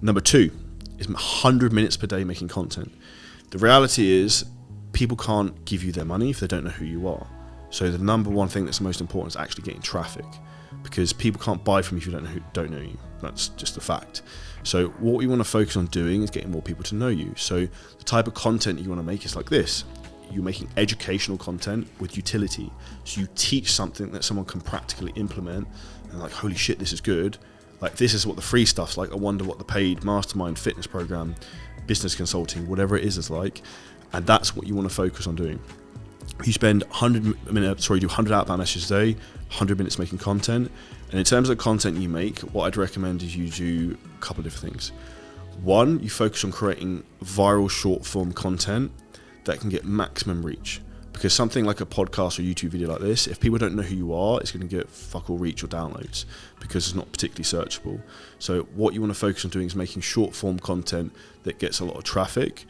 Number 2 is 100 minutes per day making content. The reality is people can't give you their money if they don't know who you are. So the number one thing that's the most important is actually getting traffic, because people can't buy from you if you don't know you. That's just a fact. So what we want to focus on doing is getting more people to know you. So the type of content you want to make is like this. You're making educational content with utility. So you teach something that someone can practically implement and like, holy shit, this is good. Like, this is what the free stuff's like. I wonder what the paid mastermind, fitness program, business consulting, whatever it is like. And that's what you want to focus on doing. You spend 100 outbound messages a day, 100 minutes making content. And in terms of the content you make, what I'd recommend is you do a couple of different things. One, you focus on creating viral short form content that can get maximum reach. Because something like a podcast or YouTube video like this, if people don't know who you are, it's going to get fuck all reach or downloads because it's not particularly searchable. So what you want to focus on doing is making short form content that gets a lot of traffic.